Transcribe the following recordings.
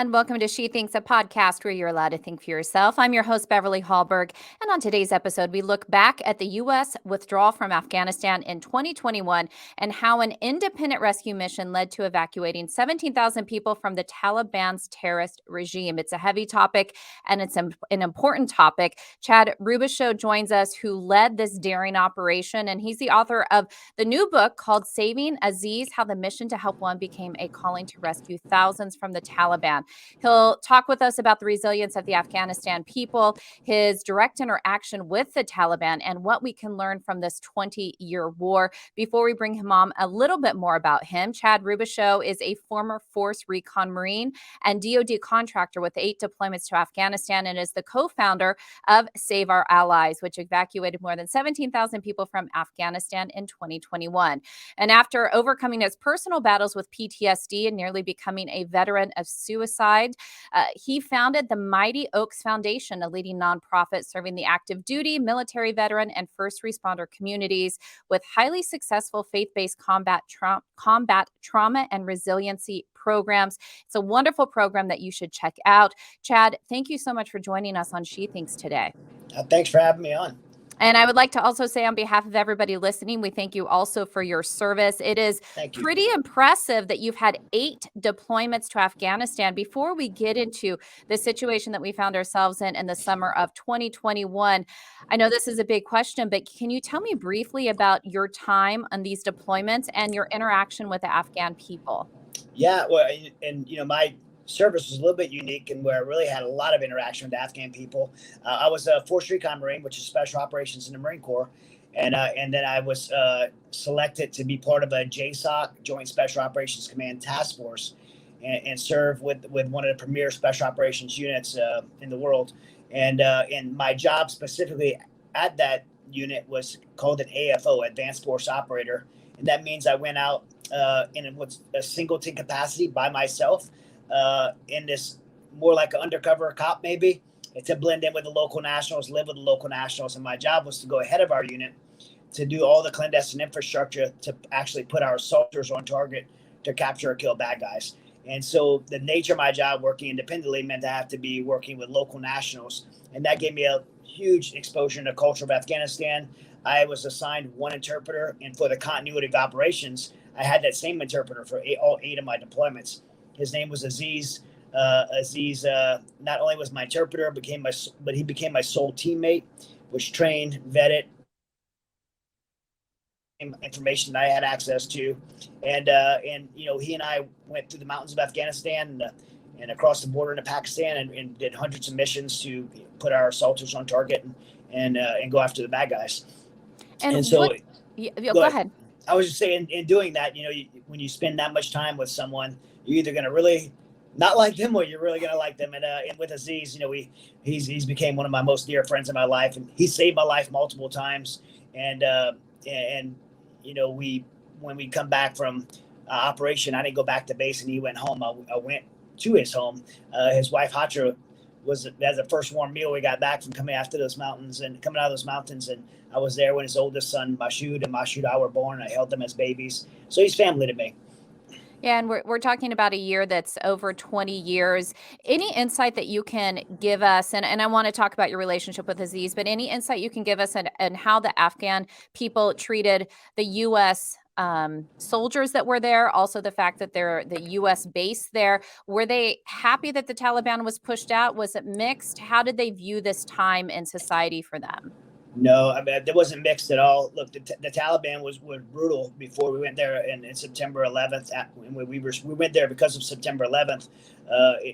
and welcome to She Thinks, a podcast where you're allowed to think for yourself. I'm your host, Beverly Hallberg, and on today's episode, we look back at the U.S. withdrawal from Afghanistan in 2021 and how an independent rescue mission led to evacuating 17,000 people from the Taliban's terrorist regime. It's a heavy topic, and it's an important topic. Chad Robichaux joins us, who led this daring operation, and he's the author of the new book called Saving Aziz, How the Mission to Help One Became a Calling to Rescue Thousands from the Taliban. He'll talk with us about the resilience of the Afghanistan people, his direct interaction with the Taliban, and what we can learn from this 20-year war. Before we bring him on, a little bit more about him. Chad Robichaux is a former Force Recon Marine and DoD contractor with 8 deployments to Afghanistan and is the co-founder of Save Our Allies, which evacuated more than 17,000 people from Afghanistan in 2021. And after overcoming his personal battles with PTSD and nearly becoming a veteran of suicide, he founded the Mighty Oaks Foundation, a leading nonprofit serving the active duty, military veteran, and first responder communities with highly successful faith-based combat trauma and resiliency programs. It's a wonderful program that you should check out. Chad, thank you so much for joining us on She Thinks today. Thanks for having me on. And I would like to also say on behalf of everybody listening, we thank you also for your service. It is pretty impressive that you've had 8 deployments to Afghanistan. Before we get into the situation that we found ourselves in the summer of 2021, I know this is a big question, but can you tell me briefly about your time on these deployments and your interaction with the Afghan people? Yeah, well, and my service was a little bit unique and where I really had a lot of interaction with Afghan people. I was a Force Recon Marine, which is Special Operations in the Marine Corps. And then I was selected to be part of a JSOC, Joint Special Operations Command Task Force, and serve with one of the premier Special Operations units in the world. And my job specifically at that unit was called an AFO, Advanced Force Operator. And that means I went out in what's a singleton capacity by myself, in this more like an undercover cop maybe, and to blend in with the local nationals, live with the local nationals. And my job was to go ahead of our unit to do all the clandestine infrastructure to actually put our soldiers on target to capture or kill bad guys. And so the nature of my job working independently meant I have to be working with local nationals. And that gave me a huge exposure to the culture of Afghanistan. I was assigned one interpreter, and for the continuity of operations, I had that same interpreter for all 8 of my deployments. His name was Aziz. Aziz not only was my interpreter, but he became my sole teammate, was trained, vetted, information that I had access to, and he and I went through the mountains of Afghanistan and across the border into Pakistan and did hundreds of missions to put our soldiers on target and go after the bad guys. And so, go ahead. I was just saying, in doing that, when you spend that much time with someone, you're either going to really not like them or you're really going to like them. And with Aziz, he's became one of my most dear friends in my life, and he saved my life multiple times. And when we come back from operation, I didn't go back to base and he went home. I went to his home. His wife Hatra was the first warm meal we got back from coming out of those mountains. And I was there when his oldest son Mashoud and I were born. I held them as babies, so he's family to me. Yeah, and we're talking about a year that's over 20 years. Any insight that you can give us, and I want to talk about your relationship with Aziz, but any insight you can give us and how the Afghan people treated the U.S. Soldiers that were there, also the fact that they're the U.S. base there. Were they happy that the Taliban was pushed out? Was it mixed? How did they view this time in society for them? No, I mean, it wasn't mixed at all. Look, the Taliban was brutal before we went there in September 11th. We went there because of September 11th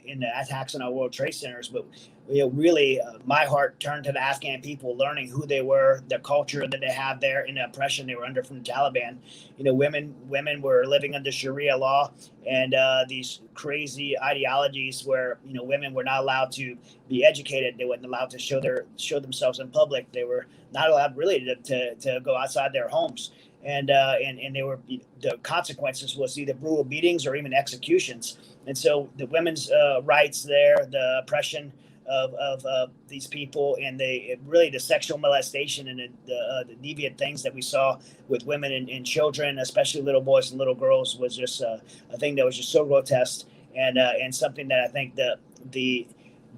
in the attacks on our World Trade Centers. But really, my heart turned to the Afghan people, learning who they were, the culture that they have there, and the oppression they were under from the Taliban. Women were living under Sharia law and these crazy ideologies where women were not allowed to be educated. They weren't allowed to show themselves in public. They were not allowed really to go outside their homes. And they were, the consequences was either brutal beatings or even executions. And so the women's rights there, the oppression of these people, and the sexual molestation and the deviant things that we saw with women and children, especially little boys and little girls, was just a thing that was just so grotesque. and something that I think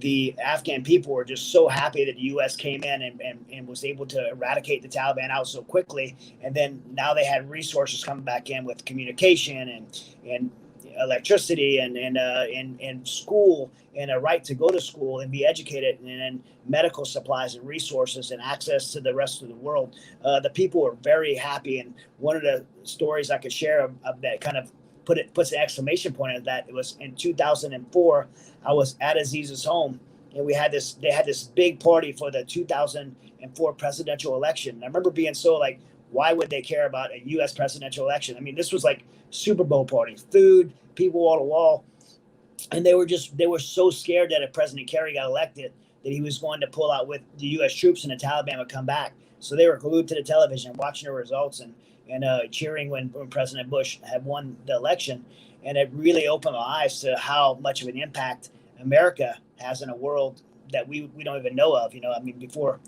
the Afghan people were just so happy that the U.S. came in and was able to eradicate the Taliban out so quickly. And then now they had resources coming back in with communication and electricity and school and a right to go to school and be educated, and then medical supplies and resources and access to the rest of the world. The people were very happy. And one of the stories I could share of that kind of puts an exclamation point at that. It was in 2004. I was at Aziz's home, and they had this big party for the 2004 presidential election. I remember being so like, why would they care about a U.S. presidential election? I mean, this was like Super Bowl party, food, people wall to wall, and they were so scared that if President Kerry got elected, that he was going to pull out with the U.S. troops and the Taliban would come back. So they were glued to the television, watching the results and cheering when President Bush had won the election. And it really opened my eyes to how much of an impact America has in a world that we don't even know of. I mean, before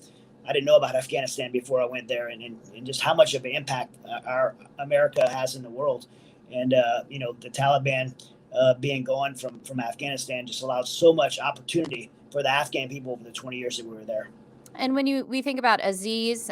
I didn't know about Afghanistan before I went there, and just how much of an impact our America has in the world. And the Taliban being gone from Afghanistan just allowed so much opportunity for the Afghan people over the 20 years that we were there. And when we think about Aziz,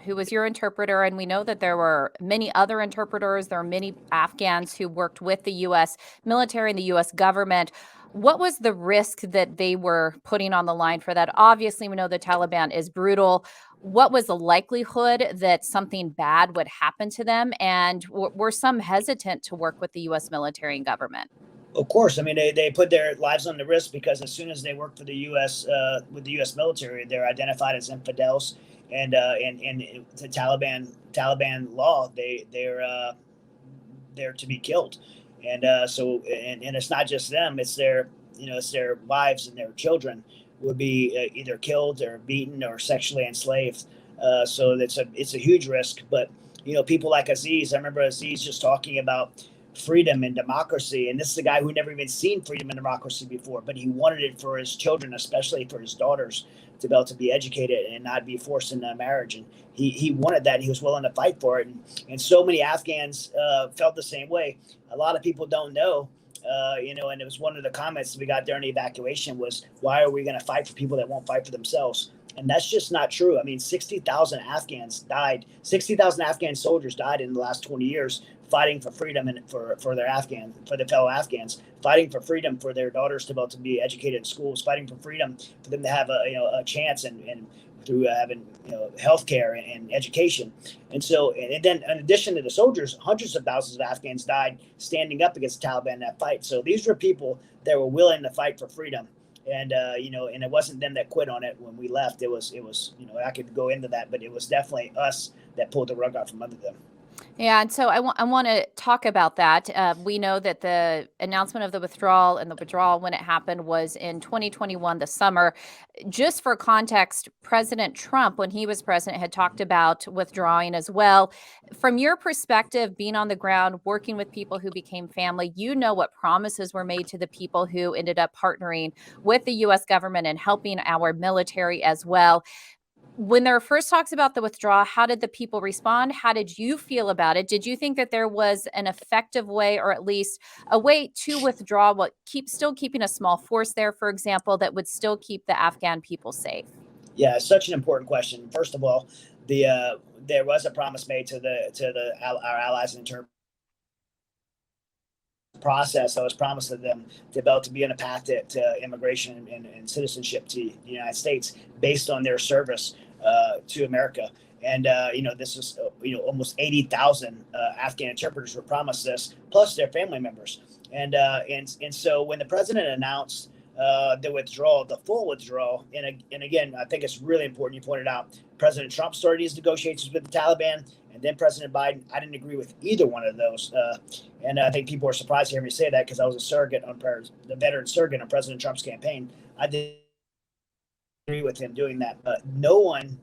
who was your interpreter, and we know that there were many other interpreters, there are many Afghans who worked with the U.S. military and the U.S. government. What was the risk that they were putting on the line for that? Obviously, we know the Taliban is brutal. What was the likelihood that something bad would happen to them? And were some hesitant to work with the U.S. military and government? Of course, I mean they put their lives on the risk, because as soon as they work for the U.S. With the U.S. military, they're identified as infidels, and the Taliban law, they're to be killed, and it's not just them; it's their wives and their children would be either killed or beaten or sexually enslaved. So it's a huge risk. But people like Aziz, I remember Aziz just talking about freedom and democracy, and this is a guy who never even seen freedom and democracy before, but he wanted it for his children, especially for his daughters, to be able to be educated and not be forced into marriage. And he wanted that. He was willing to fight for it, and so many Afghans felt the same way. A lot of people don't know, and it was one of the comments we got during the evacuation was, why are we going to fight for people that won't fight for themselves? And that's just not true. I mean, 60,000 Afghans died. 60,000 Afghan soldiers died in the last 20 years fighting for freedom and for the fellow Afghans, fighting for freedom for their daughters to be able to be educated in schools, fighting for freedom for them to have a chance and through having healthcare and education. And so, and then in addition to the soldiers, hundreds of thousands of Afghans died standing up against the Taliban in that fight. So these were people that were willing to fight for freedom. And and it wasn't them that quit on it when we left. It was I could go into that, but it was definitely us that pulled the rug out from under them. Yeah, and so I want to talk about that. We know that the announcement of the withdrawal and the withdrawal when it happened was in 2021, the summer. Just for context, President Trump, when he was president, had talked about withdrawing as well. From your perspective, being on the ground, working with people who became family, what promises were made to the people who ended up partnering with the U.S. government and helping our military as well. When there were first talks about the withdrawal, how did the people respond? How did you feel about it? Did you think that there was an effective way, or at least a way to withdraw, still keeping a small force there, for example, that would still keep the Afghan people safe? Yeah, it's such an important question. First of all, there was a promise made to our allies in terms process that was promised to them to be able to be on a path to immigration and citizenship to the United States based on their service to America. And this is almost 80,000 Afghan interpreters were promised this, plus their family members. And so when the president announced the withdrawal, the full withdrawal, and again, I think it's really important you pointed out, President Trump started his negotiations with the Taliban, and then President Biden. I didn't agree with either one of those, and I think people are surprised to hear me say that, because I was the veteran surrogate on President Trump's campaign. I didn't agree with him doing that, but no one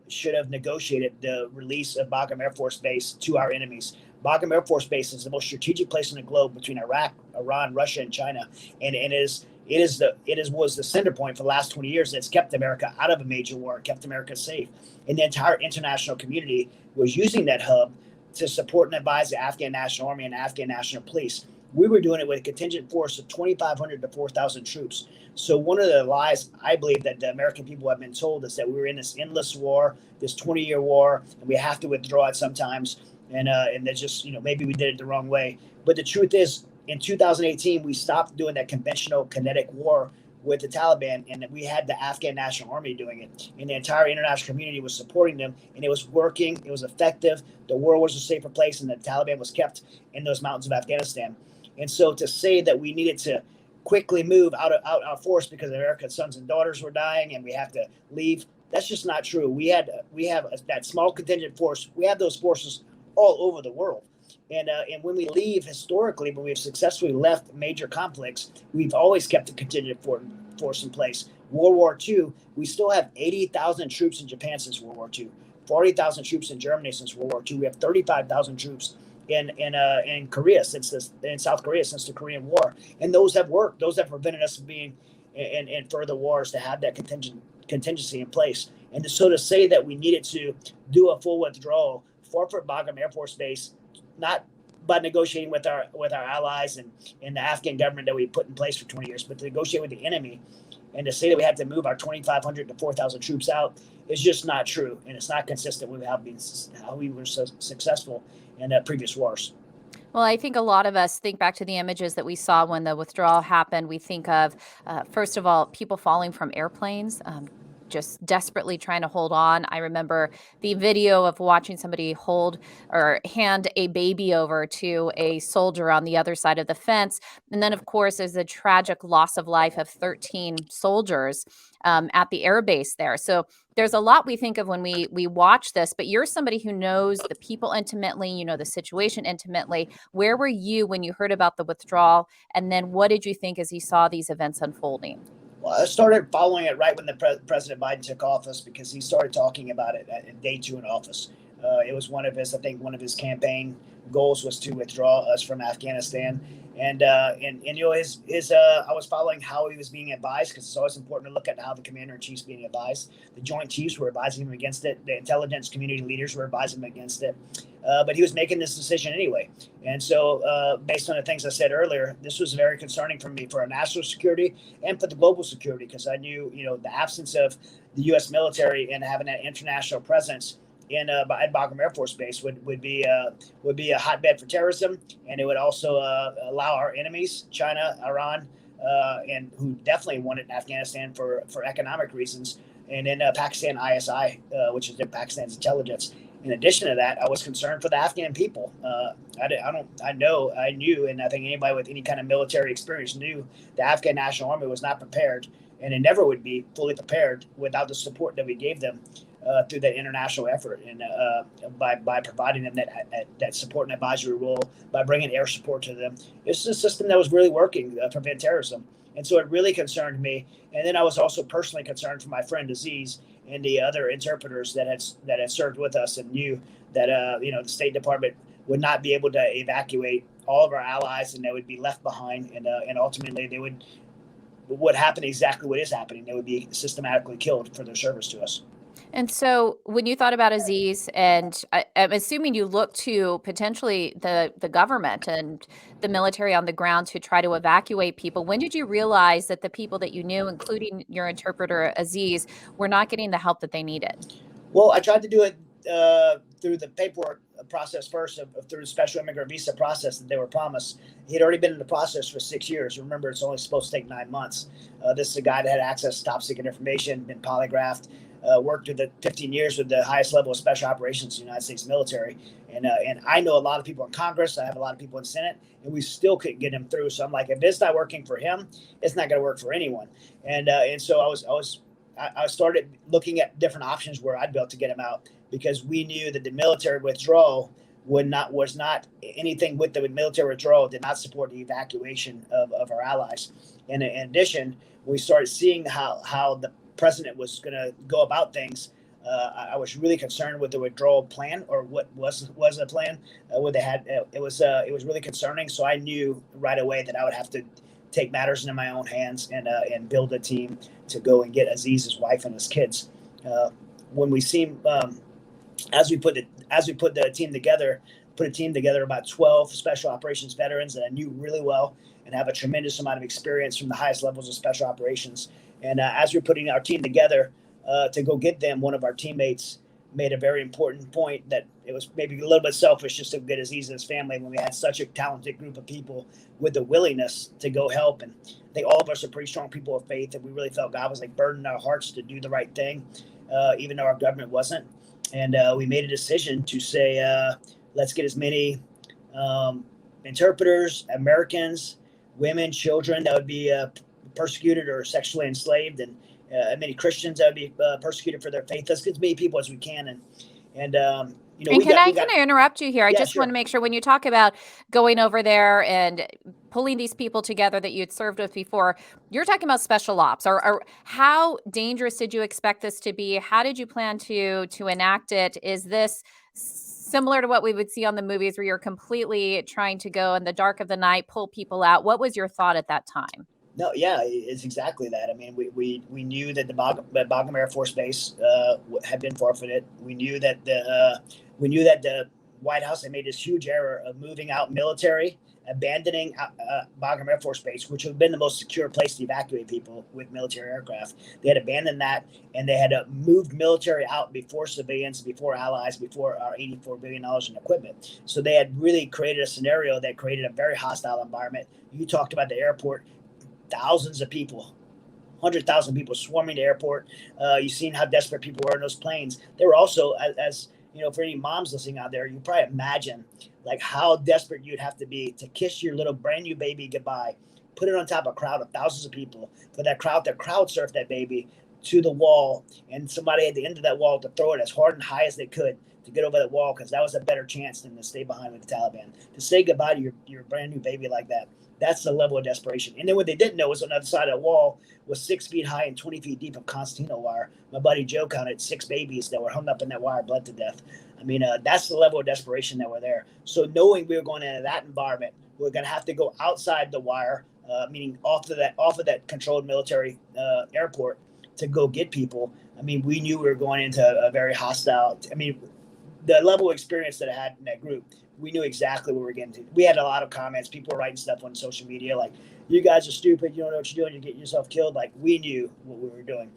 should have negotiated the release of Bagram Air Force Base to our enemies. Bagram Air Force Base is the most strategic place in the globe between Iraq, Iran, Russia, and China, and was the center point for the last 20 years that's kept America out of a major war, kept America safe. And the entire international community was using that hub to support and advise the Afghan National Army and Afghan National Police. We were doing it with a contingent force of 2,500 to 4,000 troops. So one of the lies I believe that the American people have been told is that we were in this endless war, this 20-year war, and we have to withdraw it sometimes. And that's just, maybe we did it the wrong way. But the truth is, in 2018, we stopped doing that conventional kinetic war with the Taliban, and we had the Afghan National Army doing it. And the entire international community was supporting them, and it was working. It was effective. The world was a safer place, and the Taliban was kept in those mountains of Afghanistan. And so to say that we needed to quickly move out our force because America's sons and daughters were dying and we have to leave, that's just not true. We have that small contingent force. We have those forces all over the world. And when we leave, historically, when we've successfully left major conflicts, we've always kept a contingent force in place. World War II, we still have 80,000 troops in Japan since World War II, 40,000 troops in Germany since World War II. We have 35,000 troops in Korea in South Korea since the Korean War, and those have worked. Those have prevented us from being in further wars to have that contingency in place. And so to say that we needed to do a full withdrawal, forfeit Bagram Air Force Base, not by negotiating with our allies and the Afghan government that we put in place for 20 years, but to negotiate with the enemy, and to say that we had to move our 2,500 to 4,000 troops out is just not true, and it's not consistent with how we were so successful in previous wars. Well, I think a lot of us think back to the images that we saw when the withdrawal happened. We think of, first of all, people falling from airplanes, just desperately trying to hold on. I remember the video of watching somebody hold or hand a baby over to a soldier on the other side of the fence. And then, of course, there's a tragic loss of life of 13 soldiers at the air base there. So there's a lot we think of when we watch this, but you're somebody who knows the people intimately, you know the situation intimately. Where were you when you heard about the withdrawal? And then what did you think as you saw these events unfolding? Well, I started following it right when the President Biden took office, because he started talking about it at day 2 in office. It was one of his campaign goals was to withdraw us from Afghanistan. And I was following how he was being advised, because it's always important to look at how the commander in chief's being advised. The Joint Chiefs were advising him against it. The intelligence community leaders were advising him against it. But he was making this decision anyway. And so based on the things I said earlier, this was very concerning for me, for our national security and for the global security, because I knew, the absence of the U.S. military and having that international presence at Bagram Air Force Base would be a hotbed for terrorism, and it would also allow our enemies, China, Iran, and who definitely wanted Afghanistan for economic reasons, and then Pakistan ISI, which is Pakistan's intelligence. In addition to that, I was concerned for the Afghan people. I knew, and I think anybody with any kind of military experience knew the Afghan National Army was not prepared, and it never would be fully prepared without the support that we gave them through that international effort, and by providing them that support and advisory role, by bringing air support to them. It's a system that was really working to prevent terrorism. And so it really concerned me. And then I was also personally concerned for my friend Aziz and the other interpreters that had served with us, and knew that the State Department would not be able to evacuate all of our allies, and they would be left behind, and ultimately what happened exactly what is happening. They would be systematically killed for their service to us. And so when you thought about Aziz, and I'm assuming you looked to potentially the government and the military on the ground to try to evacuate people, when did you realize that the people that you knew, including your interpreter Aziz, were not getting the help that they needed? Well, I tried to do it through the paperwork process first, through the special immigrant visa process that they were promised. He had already been in the process for 6 years. Remember, it's only supposed to take 9 months. This is a guy that had access to top secret information, been polygraphed, worked with the 15 years with the highest level of special operations in the United States military. And I know a lot of people in Congress. I have a lot of people in Senate, and we still couldn't get him through. So I'm like, if it's not working for him, it's not going to work for anyone. And so I started looking at different options where I'd be able to get him out, because we knew that the military withdrawal was not anything with the military withdrawal did not support the evacuation of our allies. And in addition, we started seeing how the president was going to go about things. I was really concerned with the withdrawal plan, or what was a plan. What they had, it was really concerning. So I knew right away that I would have to take matters into my own hands and build a team to go and get Aziz's wife and his kids. When we see as we put the team together, put a team together, about 12 special operations veterans that I knew really well and have a tremendous amount of experience from the highest levels of special operations. And as we're putting our team together to go get them, one of our teammates made a very important point that it was maybe a little bit selfish just to get Aziz and his family when we had such a talented group of people with the willingness to go help. And I think all of us are pretty strong people of faith, and we really felt God was like burdening our hearts to do the right thing, even though our government wasn't. And we made a decision to say, let's get as many interpreters, Americans, women, children that would be persecuted or sexually enslaved, and many Christians that would be persecuted for their faith. Let's get as many people as we can. And can I interrupt you here? I just sure. want to make sure when you talk about going over there and pulling these people together that you had served with before, you're talking about special ops, or how dangerous did you expect this to be? How did you plan to enact it? Is this similar to what we would see on the movies where you're completely trying to go in the dark of the night, pull people out? What was your thought at that time? No, yeah, it's exactly that. I mean, we knew that the Bagram Air Force Base had been forfeited. We knew that the White House had made this huge error of moving out military, abandoning Bagram Air Force Base, which would have been the most secure place to evacuate people with military aircraft. They had abandoned that, and they had moved military out before civilians, before allies, before our $84 billion in equipment. So they had really created a scenario that created a very hostile environment. You talked about the airport. Thousands of people, 100,000 people swarming the airport. You've seen how desperate people were in those planes. They were also, as you know, for any moms listening out there, you probably imagine like how desperate you'd have to be to kiss your little brand new baby goodbye, put it on top of a crowd of thousands of people, for that crowd to crowd surf that baby to the wall, and somebody at the end of that wall to throw it as hard and high as they could to get over that wall, because that was a better chance than to stay behind with the Taliban. To say goodbye to your brand new baby like that. That's the level of desperation. And then what they didn't know was on the other side of the wall was 6 feet high and 20 feet deep of concertina wire. My buddy Joe counted 6 babies that were hung up in that wire, bled to death. I mean, that's the level of desperation that were there. So knowing we were going into that environment, we're going to have to go outside the wire, meaning off of that controlled military airport to go get people. I mean, we knew we were going into a very hostile. I mean, the level of experience that I had in that group, we knew exactly what we were getting to. We had a lot of comments. People were writing stuff on social media like, you guys are stupid. You don't know what you're doing. You're getting yourself killed. Like, we knew what we were doing.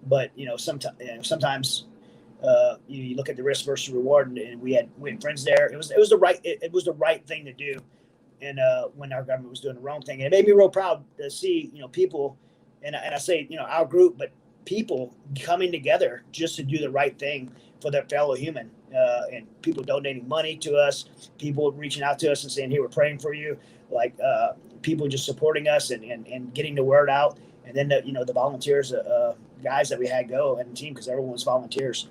But, sometimes you look at the risk versus reward, and we had friends there. It was the right thing to do. And when our government was doing the wrong thing, and it made me real proud to see, people, and I say, our group, but people coming together just to do the right thing for their fellow human. And people donating money to us, people reaching out to us and saying, hey, we're praying for you. Like people just supporting us and getting the word out. And then, the volunteers, guys that we had go and the team, because everyone was volunteers.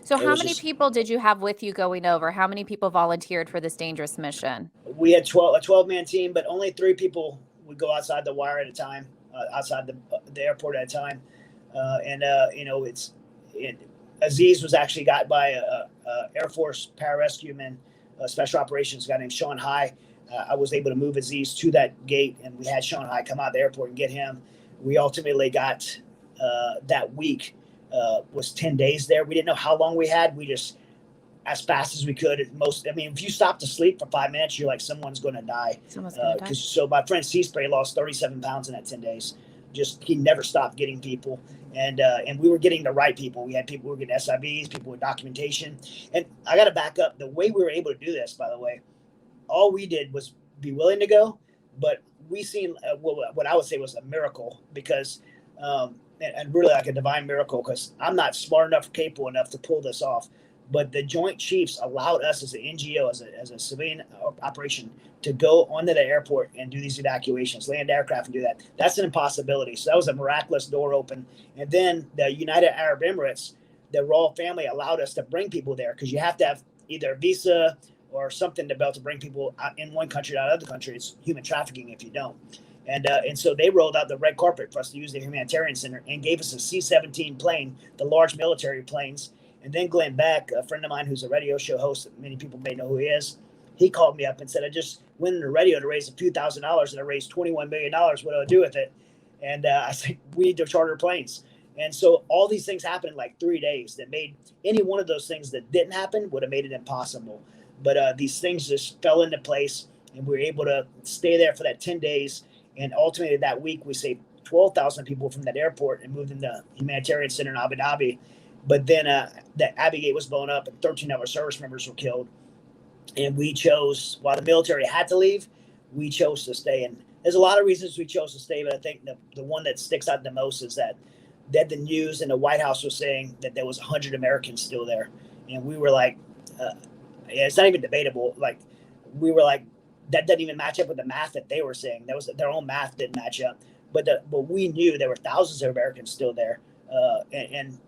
So how many people did you have with you going over? How many people volunteered for this dangerous mission? We had a 12-man team, but only 3 people would go outside the wire at a time, outside the airport at a time. Aziz was actually got by a Air Force pararescueman, special operations guy named Sean High. I was able to move Aziz to that gate, and we had Sean High come out of the airport and get him. We ultimately got that week was 10 days there. We didn't know how long we had. We just, as fast as we could. If you stop to sleep for 5 minutes, you're like, someone's going to die. So my friend C-Spray lost 37 pounds in that 10 days. He never stopped getting people. And we were getting the right people. We had people who were getting SIVs, people with documentation. And I got to back up. The way we were able to do this, by the way, all we did was be willing to go. But we seen what I would say was a miracle, because and really like a divine miracle, because I'm not smart enough, capable enough to pull this off. But the Joint Chiefs allowed us as an NGO, as a civilian operation, to go onto the airport and do these evacuations, land aircraft and do that. That's an impossibility. So that was a miraculous door open. And then the United Arab Emirates, the royal family, allowed us to bring people there, because you have to have either a visa or something to be able to bring people out in one country to another country. It's human trafficking if you don't. And so they rolled out the red carpet for us to use the humanitarian center and gave us a C-17 plane, the large military planes. And then Glenn Beck, a friend of mine who's a radio show host that many people may know who he is, he called me up and said, I just went into the radio to raise a few $1,000s, and I raised $21 million. What do I do with it? And I said, we need to charter planes. And so all these things happened in like 3 days that made any one of those things that didn't happen would have made it impossible. But these things just fell into place, and we were able to stay there for that 10 days. And ultimately, that week, we saved 12,000 people from that airport and moved them to humanitarian center in Abu Dhabi. But then the Abbey Gate was blown up, and 13 of our service members were killed. And we chose, while the military had to leave, we chose to stay. And there's a lot of reasons we chose to stay, but I think the one that sticks out the most is that the news and the White House was saying that there was 100 Americans still there. And we were like, it's not even debatable. Like, we were like, that doesn't even match up with the math that they were saying. That was their own math didn't match up. But we knew there were thousands of Americans still there, and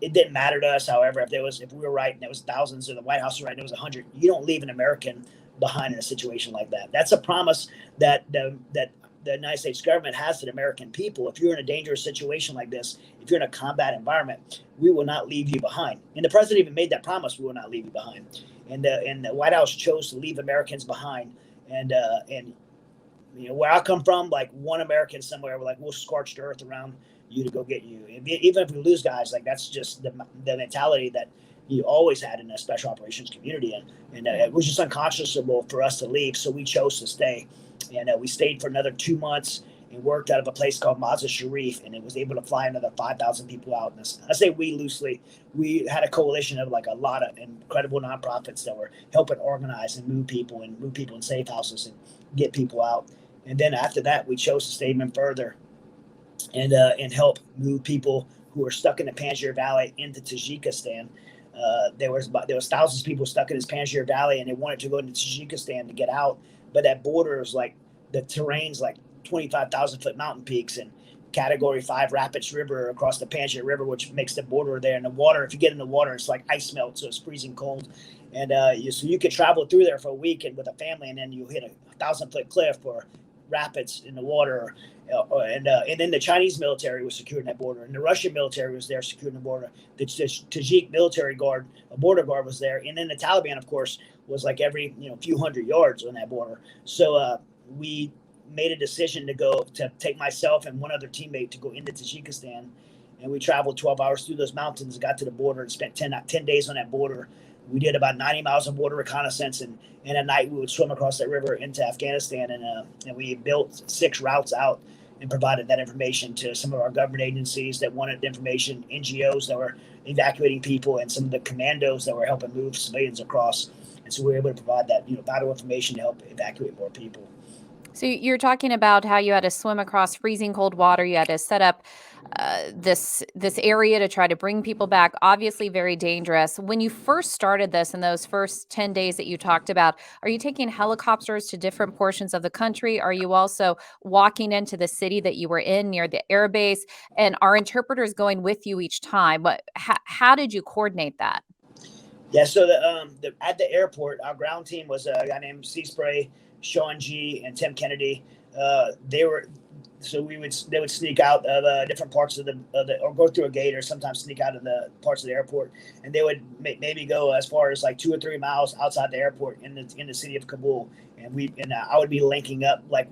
it didn't matter to us. However, if we were right and there was thousands, or the White House was right and it was 100, you don't leave an American behind in a situation like that. That's a promise that the United States government has to the American people. If you're in a dangerous situation like this, if you're in a combat environment, we will not leave you behind. And the president even made that promise: we will not leave you behind. And the White House chose to leave Americans behind. And where I come from, like, one American somewhere, we're like, we'll scorch the earth around you to go get you. Even if we lose guys, like, that's just the mentality that you always had in a special operations community. And it was just unconscionable for us to leave. So we chose to stay. And we stayed for another 2 months and worked out of a place called Mazar Sharif, and it was able to fly another 5,000 people out. And I say we loosely. We had a coalition of like a lot of incredible nonprofits that were helping organize and move people in safe houses and get people out. And then after that, we chose to stay even further and help move people who were stuck in the Panjshir Valley into Tajikistan. There was thousands of people stuck in this Panjshir Valley, and they wanted to go into Tajikistan to get out, but that border is like, the terrain's like 25,000 foot mountain peaks and Category 5 Rapids River across the Panjshir River, which makes the border there. And the water, if you get in the water, it's like ice melt, so it's freezing cold. And so you could travel through there for a week and with a family, and then you hit a 1,000-foot cliff or rapids in the water. And then the Chinese military was securing that border, and the Russian military was there securing the border. The Tajik military guard, a border guard, was there, and then the Taliban, of course, was like every few hundred yards on that border. So we made a decision to take myself and one other teammate to go into Tajikistan, and we traveled 12 hours through those mountains, got to the border, and spent 10 days on that border. We did about 90 miles of border reconnaissance, and at night we would swim across that river into Afghanistan, and we built 6 routes out and provided that information to some of our government agencies that wanted information, NGOs that were evacuating people, and some of the commandos that were helping move civilians across. And so we were able to provide that vital information to help evacuate more people. So you're talking about how you had to swim across freezing cold water. You had to set up this area to try to bring people back. Obviously, very dangerous. When you first started this, in those first 10 days that you talked about, are you taking helicopters to different portions of the country? Are you also walking into the city that you were in near the air base? And are interpreters going with you each time? How did you coordinate that? Yeah, so at the airport, our ground team was a guy named C Spray, Sean G, and Tim Kennedy. They would sneak out of different parts of the or go through a gate, or sometimes sneak out of the parts of the airport, and they would maybe go as far as like 2 or 3 miles outside the airport in the city of Kabul, and I would be linking up, like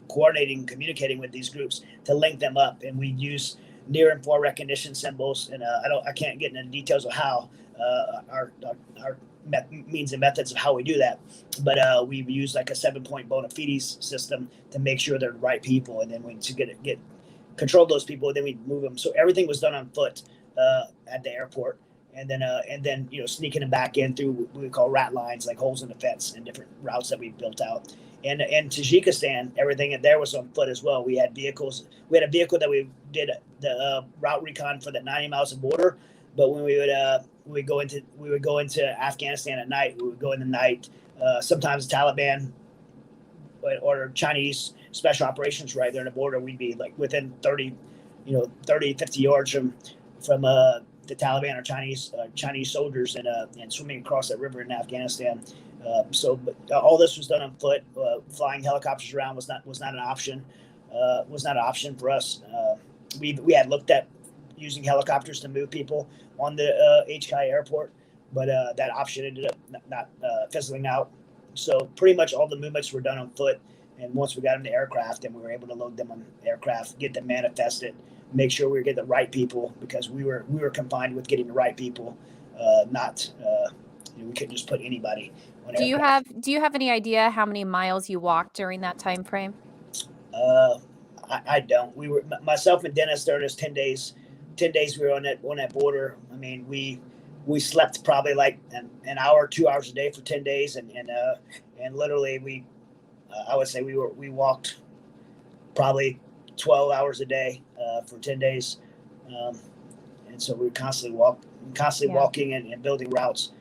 coordinating, communicating with these groups to link them up, and we'd use near and far recognition symbols, and I can't get into the details of how our means and methods of how we do that, but we use like a 7-point bona fides system to make sure they're the right people, and then to get control those people, then we move them. So everything was done on foot at the airport, and then sneaking them back in through what we call rat lines, like holes in the fence, and different routes that we built out. And in Tajikistan, everything there was on foot as well. We had vehicles. We had a vehicle that we did the route recon for the 90 miles of border. But when we would go into Afghanistan at night, we would go in the night. Sometimes the Taliban or Chinese special operations right there on the border, we'd be like within 30, 50 yards from the Taliban or Chinese soldiers, and swimming across that river in Afghanistan. But all this was done on foot. Flying helicopters around was not an option. Was not an option for us. We had looked at using helicopters to move people on the HKI airport, but that option ended up not fizzling out. So pretty much all the movements were done on foot. And once we got them to aircraft, and we were able to load them on aircraft, get them manifested, make sure we were getting the right people, because we were confined with getting the right people, not we couldn't just put anybody on Do you aircraft. have any idea how many miles you walked during that time frame? I don't. We were myself and Dennis. There was 10 days. 10 days we were on that border. I mean, we slept probably like an hour, 2 hours a day for 10 days, and literally I would say we walked probably 12 hours a day for 10 days, and so we were constantly Yeah. walking and building routes,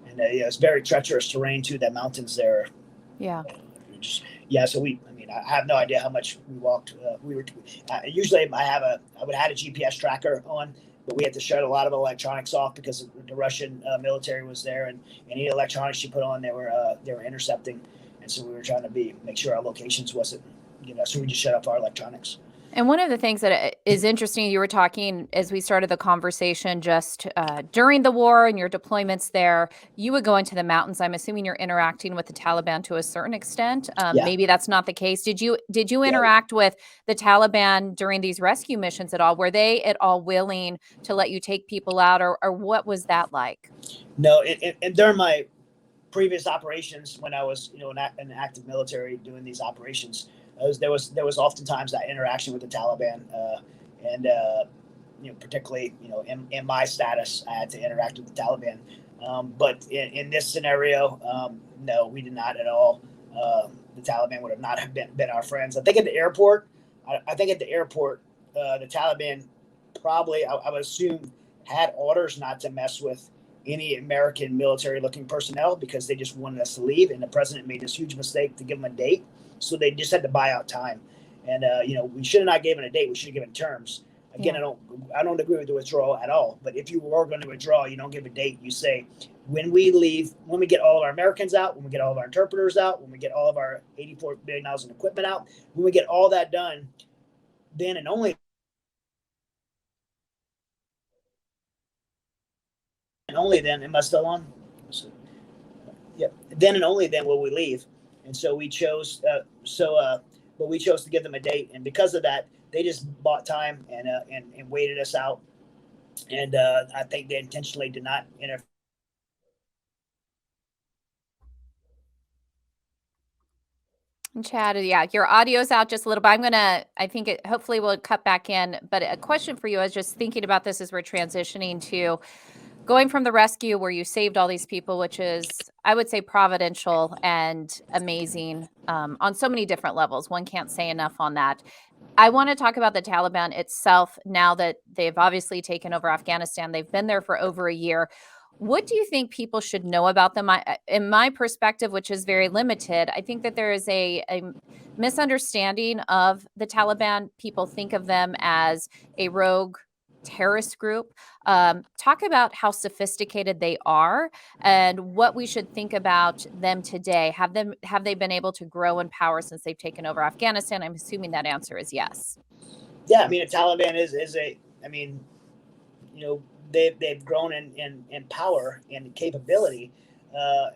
and yeah, it's very treacherous terrain too. That mountains there. Yeah. Just yeah. So I mean, I have no idea how much we walked. We were usually I would have had a GPS tracker on, but we had to shut a lot of electronics off because the Russian military was there, and any electronics you put on, they were intercepting, and so we were trying to make sure our locations wasn't, so we just shut off our electronics. And one of the things that is interesting, you were talking as we started the conversation just during the war and your deployments there, you would go into the mountains. I'm assuming you're interacting with the Taliban to a certain extent. Yeah, Maybe that's not the case. Did you yeah. interact with the Taliban during these rescue missions at all? Were they at all willing to let you take people out, or what was that like? No, and during my previous operations, when I was in active military doing these operations, there was oftentimes that interaction with the Taliban, and particularly in my status, I had to interact with the Taliban. But in this scenario, no, we did not at all. The Taliban would have not have been our friends. I think at the airport, the Taliban probably, I would assume, had orders not to mess with any American military-looking personnel because they just wanted us to leave, and the president made this huge mistake to give them a date, so they just had to buy out time. And we should have not given a date; we should have given terms. Again, Yeah. I don't agree with the withdrawal at all. But if you were going to withdraw, you don't give a date. You say when we leave, when we get all of our Americans out, when we get all of our interpreters out, when we get all of our $84 billion in equipment out, when we get all that done, then and only then, am I still on? So, yeah. Then and only then will we leave. And so we chose. But we chose to give them a date, and because of that, they just bought time and waited us out. And I think they intentionally did not interfere. And Chad, yeah, your audio's out just a little bit. I think hopefully we'll cut back in. But a question for you, I was just thinking about this as we're transitioning to going from the rescue where you saved all these people, which is, I would say, providential and amazing on so many different levels. One can't say enough on that. I want to talk about the Taliban itself now that they've obviously taken over Afghanistan. They've been there for over a year. What do you think people should know about them? In my perspective, which is very limited, I think that there is a misunderstanding of the Taliban. People think of them as a rogue terrorist group. Talk about how sophisticated they are and what we should think about them today. Have they been able to grow in power since they've taken over Afghanistan? I'm assuming that answer is yes. Yeah, I mean, the Taliban is a. I mean, they've grown in power and capability,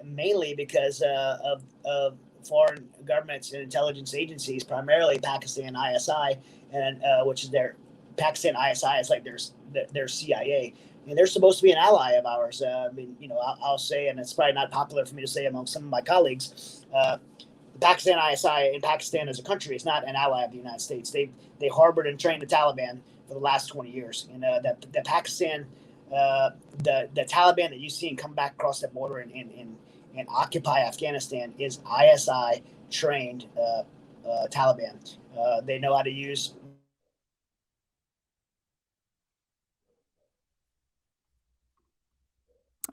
mainly because of foreign governments and intelligence agencies, primarily Pakistan ISI, and which is their Pakistan ISI is like their CIA. And they're supposed to be an ally of ours. I mean, I'll say, and it's probably not popular for me to say among some of my colleagues, the Pakistan ISI in Pakistan as a country is not an ally of the United States. They harbored and trained the Taliban for the last 20 years. And the Pakistan, the Taliban that you've seen come back across that border and occupy Afghanistan is ISI trained Taliban. They know how to use.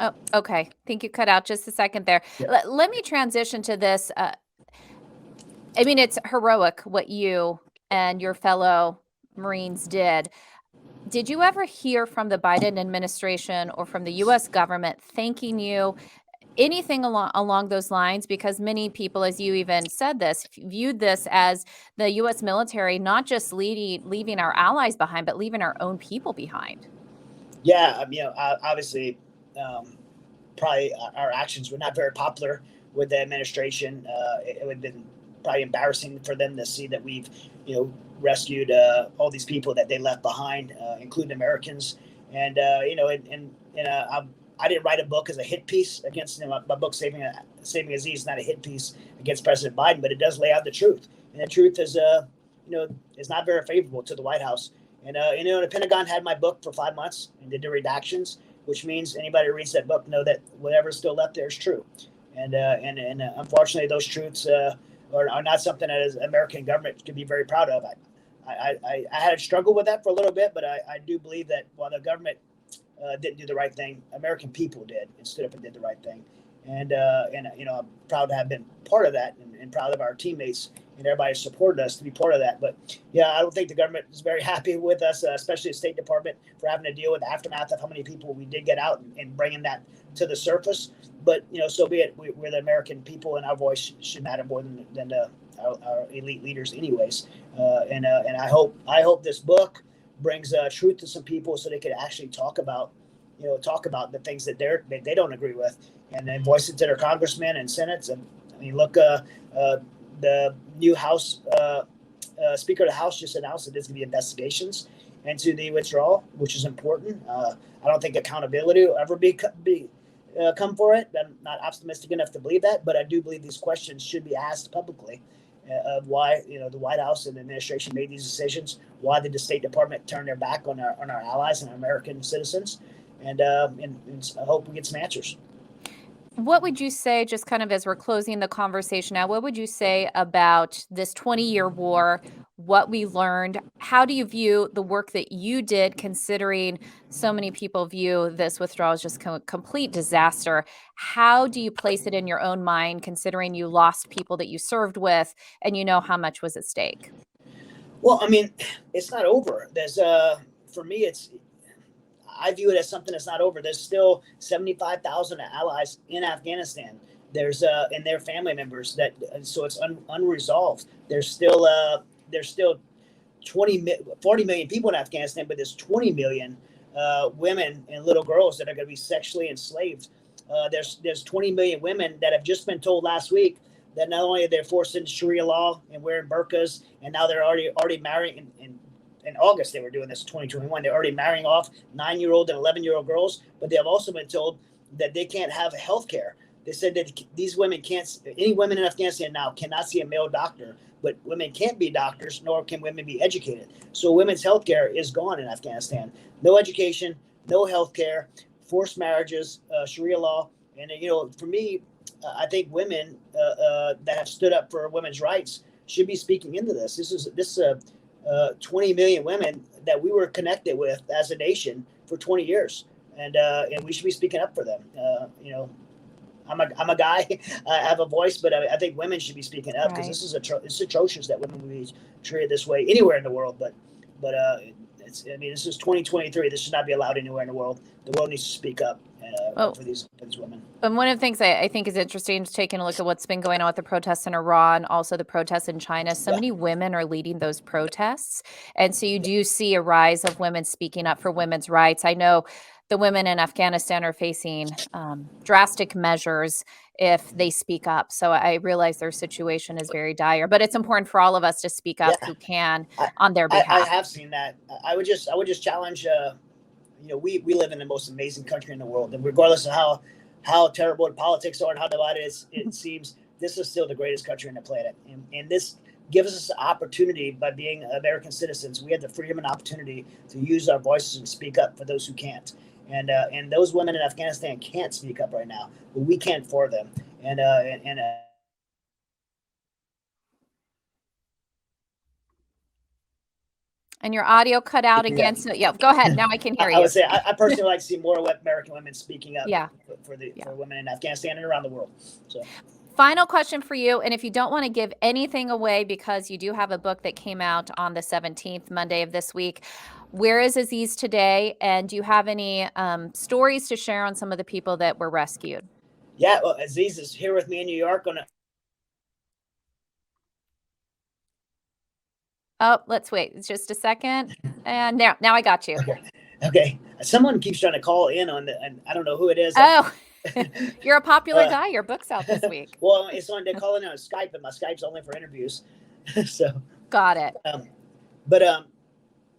Oh, okay. I think you cut out just a second there. Yeah. Let me transition to this. I mean, it's heroic what you and your fellow Marines did. Did you ever hear from the Biden administration or from the US government thanking you? Anything along those lines? Because many people, as you even said this, viewed this as the US military not just leaving our allies behind, but leaving our own people behind. Yeah, obviously, probably our actions were not very popular with the administration. It would have been probably embarrassing for them to see that we've, rescued all these people that they left behind, including Americans. And I didn't write a book as a hit piece against my book, Saving Aziz, is not a hit piece against President Biden, but it does lay out the truth. And the truth is, is not very favorable to the White House. And, the Pentagon had my book for 5 months and did the redactions, which means anybody who reads that book know that whatever's still left there is true. And unfortunately, those truths are not something that as American government can be very proud of. I had to struggle with that for a little bit, but I do believe that while the government didn't do the right thing, American people did and stood up and did the right thing. And I'm proud to have been part of that and proud of our teammates and everybody supported us to be part of that. But yeah, I don't think the government is very happy with us, especially the State Department, for having to deal with the aftermath of how many people we did get out and bringing that to the surface. But, so be it. We're the American people, and our voice should matter more than our elite leaders anyways. And I hope this book brings truth to some people so they could actually talk about the things that they don't agree with, and then voice it to their congressmen and senates. And I mean, look, the new House Speaker of the House just announced that there's going to be investigations into the withdrawal, which is important. I don't think accountability will ever come for it. I'm not optimistic enough to believe that, but I do believe these questions should be asked publicly of why the White House and the administration made these decisions. Why did the State Department turn their back on our allies and our American citizens? And I hope we get some answers. What would you say, just kind of as we're closing the conversation now, what would you say about this 20-year war, what we learned? How do you view the work that you did, considering so many people view this withdrawal as just a complete disaster? How do you place it in your own mind, considering you lost people that you served with and you know how much was at stake? Well, I mean, it's not over. There's for me, I view it as something that's not over. There's still 75,000 allies in Afghanistan. There's and their family members so it's unresolved. There's still 40 million people in Afghanistan, but there's 20 million women and little girls that are going to be sexually enslaved. There's 20 million women that have just been told last week that not only are they forced into Sharia law and wearing burqas, and now they're already marrying in August, they were doing this in 2021. They're already marrying off 9-year-old and 11-year-old girls, but they have also been told that they can't have health care. They said that these women any women in Afghanistan now cannot see a male doctor, but women can't be doctors, nor can women be educated. So women's health care is gone in Afghanistan. No education, no health care, forced marriages, Sharia law. And, for me, I think women that have stood up for women's rights should be speaking into this. This is 20 million women that we were connected with as a nation for 20 years. And we should be speaking up for them. I'm a guy, I have a voice, but I think women should be speaking up, because this is it's atrocious that women will be treated this way anywhere in the world. But this is 2023. This should not be allowed anywhere in the world. The world needs to speak up for these women. And one of the things I think is interesting is taking a look at what's been going on with the protests in Iran, also the protests in China. So many women are leading those protests. And so you do see a rise of women speaking up for women's rights. I know the women in Afghanistan are facing drastic measures if they speak up. So I realize their situation is very dire, but it's important for all of us to speak up who can on their behalf. I have seen that. I would just challenge, we live in the most amazing country in the world, and regardless of how terrible the politics are and how divided it seems, this is still the greatest country on the planet. And this gives us the opportunity, by being American citizens, we have the freedom and opportunity to use our voices and speak up for those who can't. And those women in Afghanistan can't speak up right now, but we can for them. And your audio cut out again. So go ahead. Now I can hear you. I would say I personally like to see more American women speaking up for women in Afghanistan and around the world. So. Final question for you, and if you don't want to give anything away, because you do have a book that came out on the 17th, Monday of this week, where is Aziz today, and do you have any stories to share on some of the people that were rescued? Yeah, well, Aziz is here with me in New York. Oh, let's wait. It's just a second, and now I got you. Okay. Someone keeps trying to call in and I don't know who it is. Oh. You're a popular guy. Your book's out this week. Well, they're calling on Skype, but my Skype's only for interviews. So got it.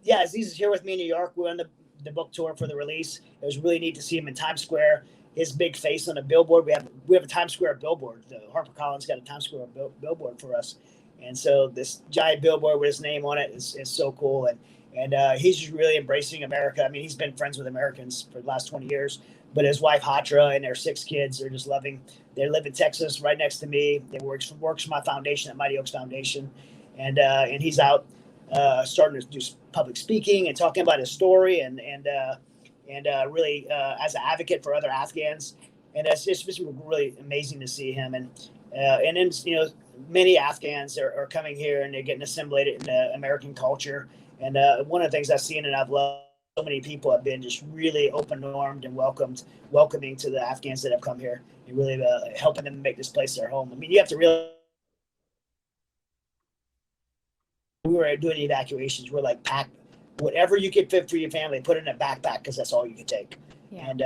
Aziz is here with me in New York. We're on the the book tour for the release. It was really neat to see him in Times Square. His big face on a billboard. We have a Times Square billboard. The HarperCollins got a Times Square billboard for us, and so this giant billboard with his name on it is so cool. And he's just really embracing America. I mean, he's been friends with Americans for the last 20 years, but his wife Hatra and their 6 kids are just loving. They live in Texas, right next to me. They works for my foundation at Mighty Oaks Foundation, and he's out starting to do public speaking and talking about his story and really as an advocate for other Afghans. And it's just really amazing to see him. And then many Afghans are coming here and they're getting assimilated into American culture. And one of the things I've seen and I've loved, so many people have been just really open-armed and welcoming to the Afghans that have come here and really helping them make this place their home. I mean, you have to realize we were doing evacuations. We're like, pack whatever you could fit for your family, put it in a backpack because that's all you could take. Yeah. And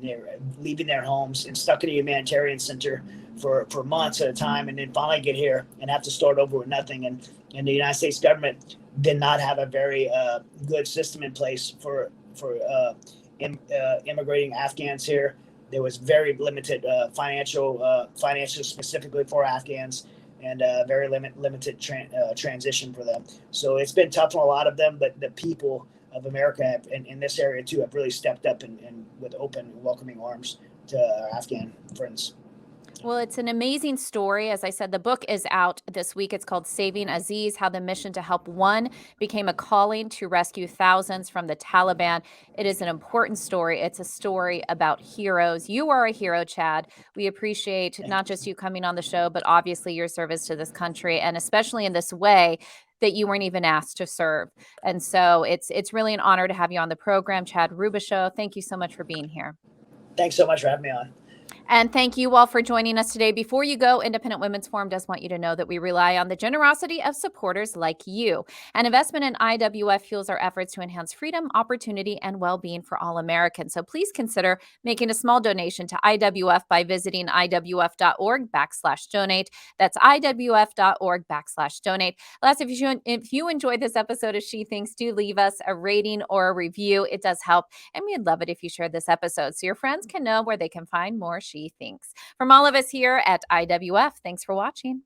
they're leaving their homes and stuck in a humanitarian center for months at a time, and then finally get here and have to start over with nothing. And the United States government did not have a very good system in place for immigrating Afghans here. There was very limited financial specifically for Afghans, and very limited transition for them. So it's been tough on a lot of them, but the people of America in this area too have really stepped up and with open, welcoming arms to our Afghan friends. Well, it's an amazing story. As I said, the book is out this week. It's called Saving Aziz, How the Mission to Help One Became a Calling to Rescue Thousands from the Taliban. It is an important story. It's a story about heroes. You are a hero, Chad. We appreciate not just you coming on the show, but obviously your service to this country, and especially in this way that you weren't even asked to serve. And so it's really an honor to have you on the program, Chad Robichaux. Thank you so much for being here. Thanks so much for having me on. And thank you all for joining us today. Before you go, Independent Women's Forum does want you to know that we rely on the generosity of supporters like you. An investment in IWF fuels our efforts to enhance freedom, opportunity, and well-being for all Americans. So please consider making a small donation to IWF by visiting iwf.org/donate. That's iwf.org/donate. Last, if you enjoyed this episode of She Thinks, do leave us a rating or a review. It does help, and we'd love it if you shared this episode so your friends can know where they can find more She Thinks. From all of us here at IWF, thanks for watching.